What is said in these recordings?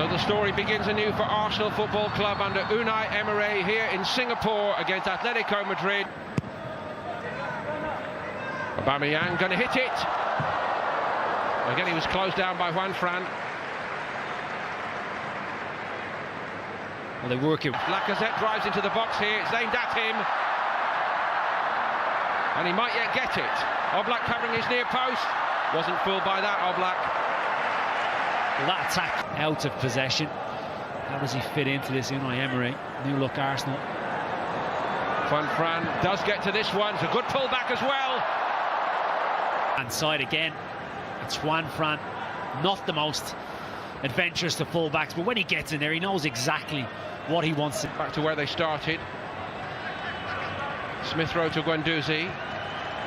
So the story begins anew for Arsenal Football Club under Unai Emery here in Singapore against Atletico Madrid. Aubameyang going to hit it. Again, he was closed down by Juan Fran. Well, they work it. Lacazette drives into the box here. It's aimed at him. And he might yet get it. Oblak covering his near post. Wasn't fooled by that, Oblak. Well, that attack out of possession. How does he fit into this Unai Emery? New look Arsenal. Juan Fran does get to this one. It's a good pullback as well. And side again. It's Juan Fran. Not the most adventurous to fullbacks, but when he gets in there, he knows exactly what he wants. Back to where they started. Smith-Rowe to Guendouzi.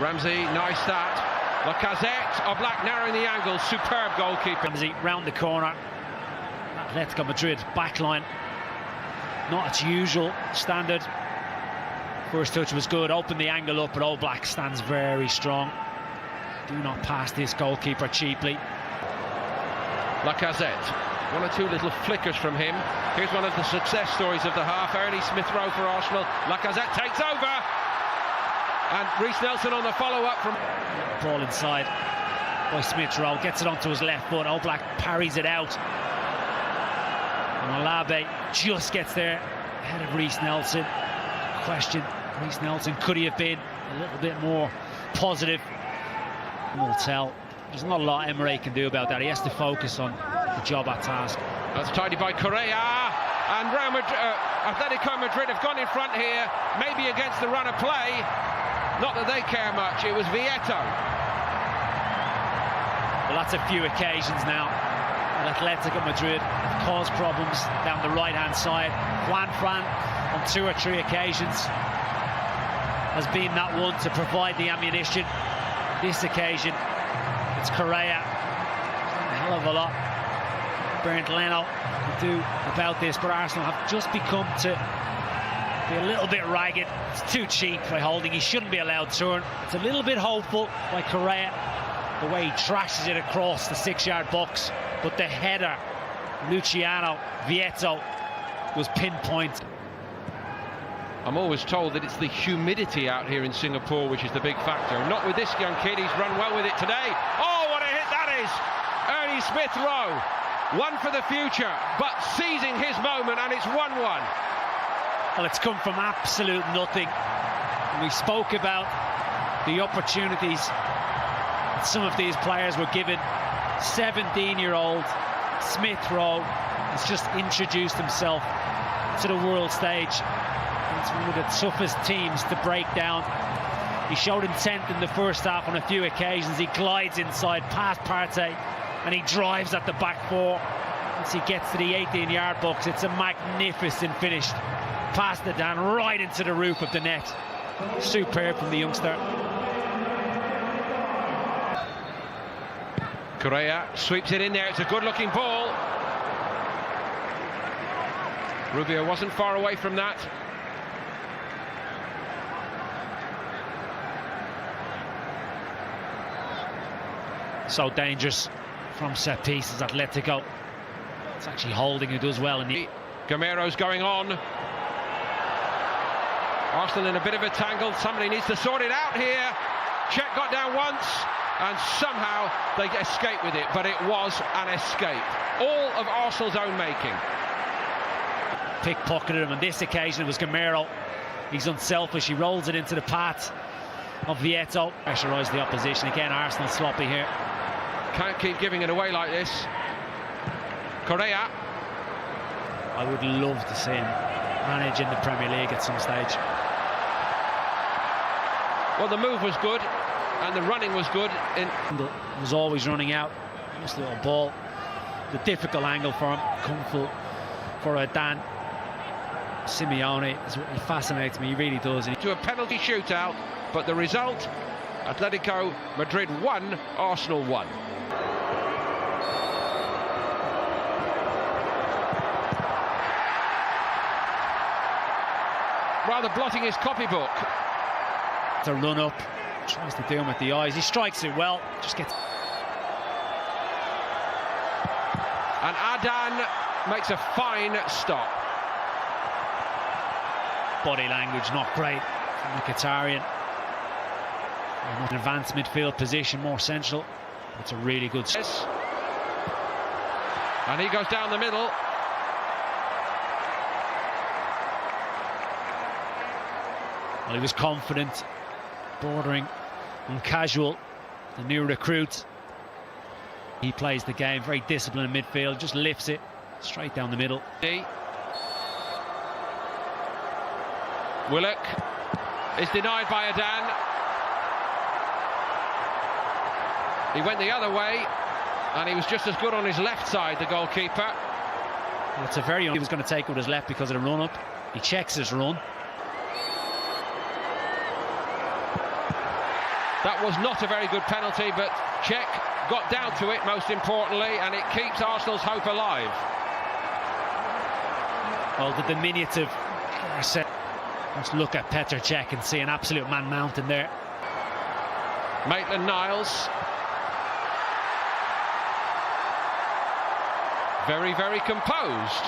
Ramsey, nice that. Lacazette, Oblak narrowing the angle, superb goalkeeper. Ramsey round the corner. Atletico Madrid backline. Not its usual standard. First touch was good, opened the angle up, but Oblak stands very strong. Do not pass this goalkeeper cheaply. Lacazette, one or two little flickers from him. Here's one of the success stories of the half. Early Smith-Rowe for Arsenal. Lacazette takes over. And Reiss Nelson on the follow-up from... Ball inside by Smith-Rowe, gets it onto his left foot. Oblak parries it out. And Olabe just gets there ahead of Reiss Nelson. Question, Reiss Nelson, could he have been a little bit more positive? We'll tell. There's not a lot Emery can do about that. He has to focus on the job at task. That's tidied by Correa. And Atletico Madrid have gone in front here, maybe against the run of play. Not that they care much, it was Vietto. Well, that's a few occasions now. And Atletico Madrid have caused problems down the right-hand side. Juan Fran, on 2 or 3 occasions, has been that one to provide the ammunition. This occasion, it's Correa. A hell of a lot Bernd Leno can do about this, but Arsenal have just become to be a little bit ragged. It's too cheap by Holding. He shouldn't be allowed to turn. It's a little bit hopeful by Correa, the way he trashes it across the 6-yard box, but the header, Luciano Vietto, was pinpoint. I'm always told that it's the humidity out here in Singapore which is the big factor. Not with this young kid, he's run well with it today. Oh, what a hit that is! Ernie Smith-Rowe, one for the future, but seizing his moment, and it's 1-1. Well, it's come from absolute nothing. We spoke about the opportunities that some of these players were given. 17-year-old Smith-Rowe has just introduced himself to the world stage. It's one of the toughest teams to break down. He showed intent in the first half on a few occasions. He glides inside past Partey and he drives at the back four. Once he gets to the 18-yard box, it's a magnificent finish. Past it down right into the roof of the net. Superb from the youngster. Correa sweeps it in there. It's a good-looking ball. Rubio wasn't far away from that. So dangerous from set pieces, Atletico. It's actually Holding who does well in the... Gamero's going on. Arsenal in a bit of a tangle. Somebody needs to sort it out here. Czech got down once, and somehow they escape with it, but it was an escape. All of Arsenal's own making. Pickpocketed him on this occasion. It was Gamero. He's unselfish. He rolls it into the path of Vietto. Pressurised the opposition. Again, Arsenal sloppy here. Can't keep giving it away like this. Correa. I would love to see him manage in the Premier League at some stage. Well, the move was good and the running was good. Was always running out. Nice little ball. The difficult angle for him. Come for a Dan Simeone. He fascinates me. He really does. To a penalty shootout, but the result: Atletico Madrid 1, Arsenal 1. Rather blotting his copybook. To run up, tries to do him with the eyes. He strikes it well, just gets... And Adan makes a fine stop. Body language not great from the Qatarian. An advanced midfield position, more central. It's a really good stop. Yes. And he goes down the middle. Well, he was confident, bordering on casual, the new recruit. He plays the game, very disciplined in midfield, just lifts it straight down the middle. Willock is denied by Adan. He went the other way, and he was just as good on his left side, the goalkeeper. Well, it's a very... He was going to take with his left because of the run-up. He checks his run. That was not a very good penalty, but Cech got down to it, most importantly, and it keeps Arsenal's hope alive. Well, the diminutive... Let's look at Petr Cech and see an absolute man mountain there. Maitland-Niles. Very, very composed.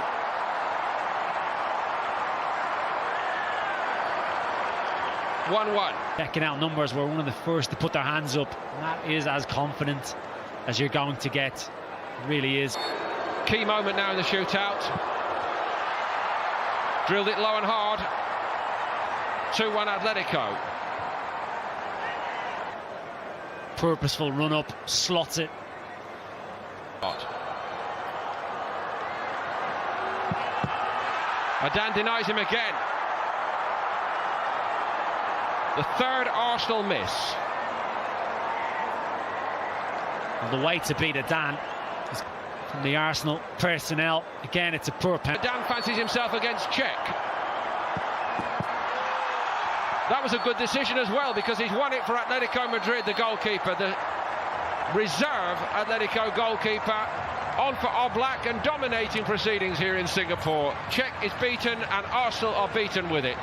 (1-1). Checking out numbers, were one of the first to put their hands up. And that is as confident as you're going to get. It really is. Key moment now in the shootout. Drilled it low and hard. 2-1 Atletico. Purposeful run-up, slots it. Adan denies him again. The third Arsenal miss. Well, the way to beat Adan is from the Arsenal personnel. Again, it's a poor penalty. Adan fancies himself against Cech. That was a good decision as well, because he's won it for Atletico Madrid, the goalkeeper, the reserve Atletico goalkeeper, on for Oblak and dominating proceedings here in Singapore. Cech is beaten and Arsenal are beaten with it.